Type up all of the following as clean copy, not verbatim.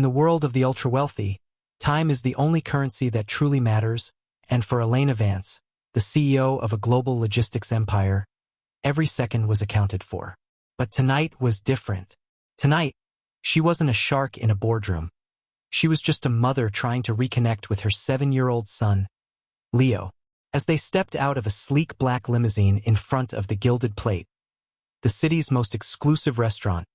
In the world of the ultra-wealthy, time is the only currency that truly matters, and for Elena Vance, the CEO of a global logistics empire, every second was accounted for. But tonight was different. Tonight, she wasn't a shark in a boardroom. She was just a mother trying to reconnect with her 7-year-old son, Leo. As they stepped out of a sleek black limousine in front of the Gilded Plate, the city's most exclusive restaurant,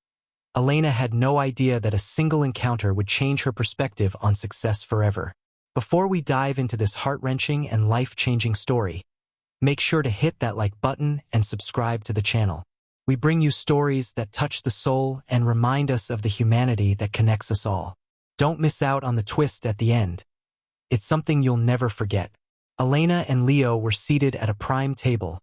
Elena had no idea that a single encounter would change her perspective on success forever. Before we dive into this heart-wrenching and life-changing story, make sure to hit that like button and subscribe to the channel. We bring you stories that touch the soul and remind us of the humanity that connects us all. Don't miss out on the twist at the end. It's something you'll never forget. Elena and Leo were seated at a prime table,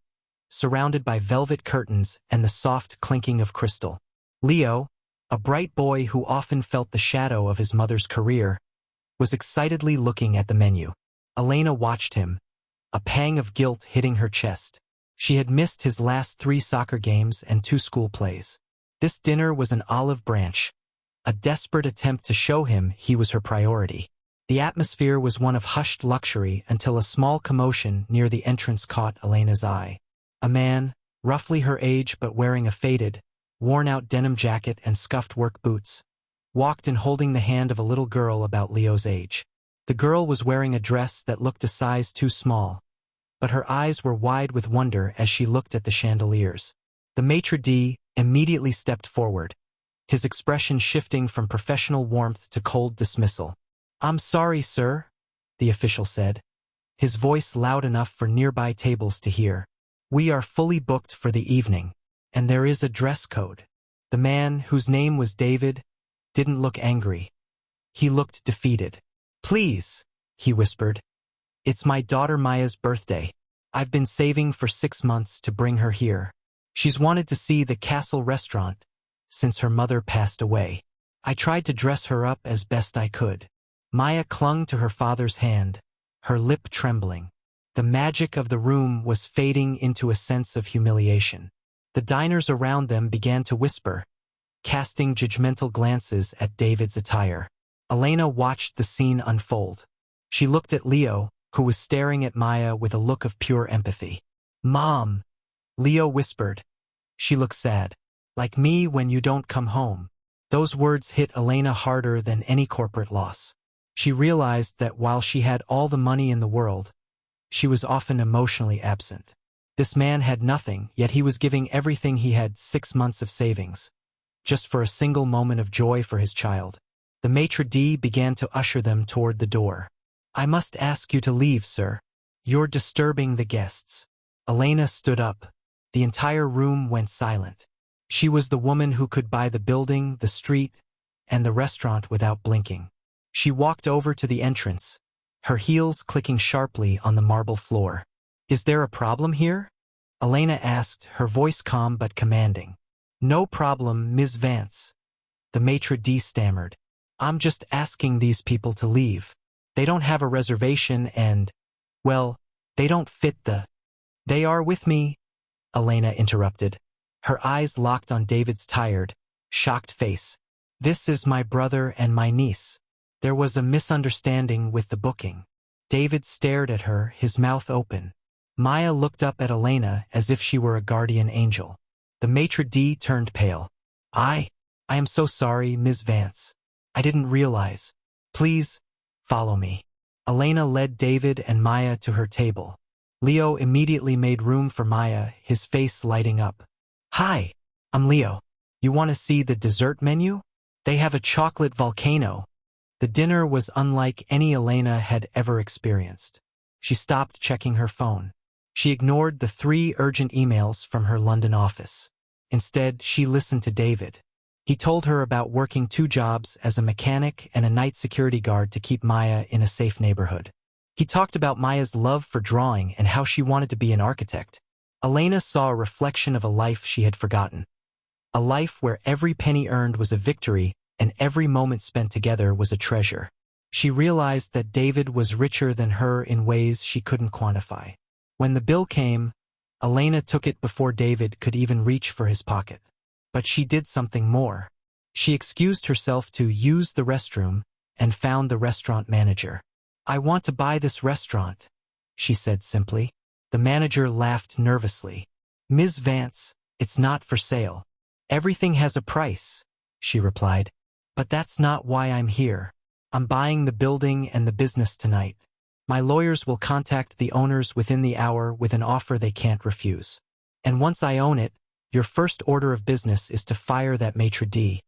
surrounded by velvet curtains and the soft clinking of crystal. Leo, a bright boy who often felt the shadow of his mother's career, was excitedly looking at the menu. Elena watched him, a pang of guilt hitting her chest. She had missed his last 3 soccer games and 2 school plays. This dinner was an olive branch, a desperate attempt to show him he was her priority. The atmosphere was one of hushed luxury until a small commotion near the entrance caught Elena's eye. A man, roughly her age but wearing a faded, worn-out denim jacket and scuffed work boots, walked in holding the hand of a little girl about Leo's age. The girl was wearing a dress that looked a size too small, but her eyes were wide with wonder as she looked at the chandeliers. The maitre d' immediately stepped forward, his expression shifting from professional warmth to cold dismissal. "I'm sorry, sir," the official said, his voice loud enough for nearby tables to hear. "We are fully booked for the evening, and there is a dress code." The man, whose name was David, didn't look angry. He looked defeated. "Please," he whispered. "It's my daughter Maya's birthday. I've been saving for 6 months to bring her here. She's wanted to see the Castle restaurant since her mother passed away. I tried to dress her up as best I could." Maya clung to her father's hand, her lip trembling. The magic of the room was fading into a sense of humiliation. The diners around them began to whisper, casting judgmental glances at David's attire. Elena watched the scene unfold. She looked at Leo, who was staring at Maya with a look of pure empathy. "Mom," Leo whispered. She looked sad. "Like me when you don't come home." Those words hit Elena harder than any corporate loss. She realized that while she had all the money in the world, she was often emotionally absent. This man had nothing, yet he was giving everything he had, 6 months of savings, just for a single moment of joy for his child. The maitre d' began to usher them toward the door. "I must ask you to leave, sir. You're disturbing the guests." Elena stood up. The entire room went silent. She was the woman who could buy the building, the street, and the restaurant without blinking. She walked over to the entrance, her heels clicking sharply on the marble floor. "Is there a problem here?" Elena asked, her voice calm but commanding. "No problem, Ms. Vance," the maitre d' stammered. "I'm just asking these people to leave. They don't have a reservation and, well, they don't fit the—" "They are with me," Elena interrupted. Her eyes locked on David's tired, shocked face. "This is my brother and my niece. There was a misunderstanding with the booking." David stared at her, his mouth open. Maya looked up at Elena as if she were a guardian angel. The maitre d' turned pale. I am so sorry, Ms. Vance. I didn't realize. Please, follow me." Elena led David and Maya to her table. Leo immediately made room for Maya, his face lighting up. "Hi, I'm Leo. You want to see the dessert menu? They have a chocolate volcano." The dinner was unlike any Elena had ever experienced. She stopped checking her phone. She ignored the 3 urgent emails from her London office. Instead, she listened to David. He told her about working 2 jobs as a mechanic and a night security guard to keep Maya in a safe neighborhood. He talked about Maya's love for drawing and how she wanted to be an architect. Elena saw a reflection of a life she had forgotten. A life where every penny earned was a victory and every moment spent together was a treasure. She realized that David was richer than her in ways she couldn't quantify. When the bill came, Elena took it before David could even reach for his pocket. But she did something more. She excused herself to use the restroom and found the restaurant manager. "I want to buy this restaurant," she said simply. The manager laughed nervously. "Ms. Vance, it's not for sale. Everything has a price," she replied. "But that's not why I'm here. I'm buying the building and the business tonight. My lawyers will contact the owners within the hour with an offer they can't refuse. And once I own it, your first order of business is to fire that maitre d'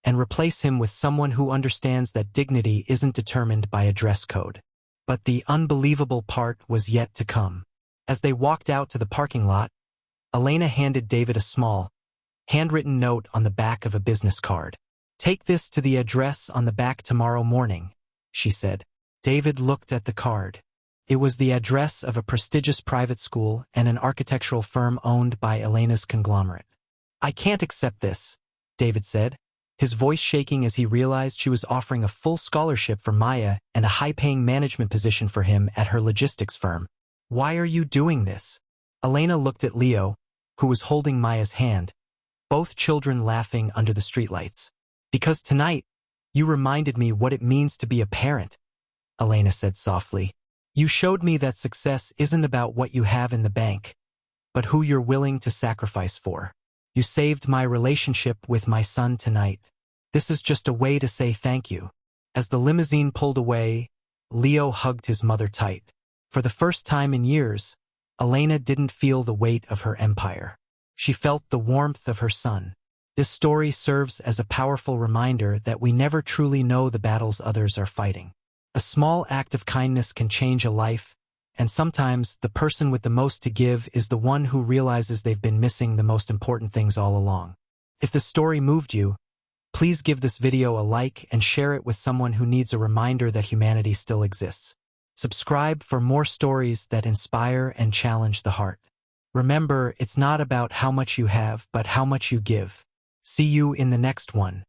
and replace him with someone who understands that dignity isn't determined by a dress code." But the unbelievable part was yet to come. As they walked out to the parking lot, Elena handed David a small, handwritten note on the back of a business card. "Take this to the address on the back tomorrow morning," she said. David looked at the card. It was the address of a prestigious private school and an architectural firm owned by Elena's conglomerate. "I can't accept this," David said, his voice shaking as he realized she was offering a full scholarship for Maya and a high-paying management position for him at her logistics firm. "Why are you doing this?" Elena looked at Leo, who was holding Maya's hand, both children laughing under the streetlights. "Because tonight, you reminded me what it means to be a parent," Elena said softly. "You showed me that success isn't about what you have in the bank, but who you're willing to sacrifice for. You saved my relationship with my son tonight. This is just a way to say thank you." As the limousine pulled away, Leo hugged his mother tight. For the first time in years, Elena didn't feel the weight of her empire. She felt the warmth of her son. This story serves as a powerful reminder that we never truly know the battles others are fighting. A small act of kindness can change a life, and sometimes the person with the most to give is the one who realizes they've been missing the most important things all along. If the story moved you, please give this video a like and share it with someone who needs a reminder that humanity still exists. Subscribe for more stories that inspire and challenge the heart. Remember, it's not about how much you have, but how much you give. See you in the next one.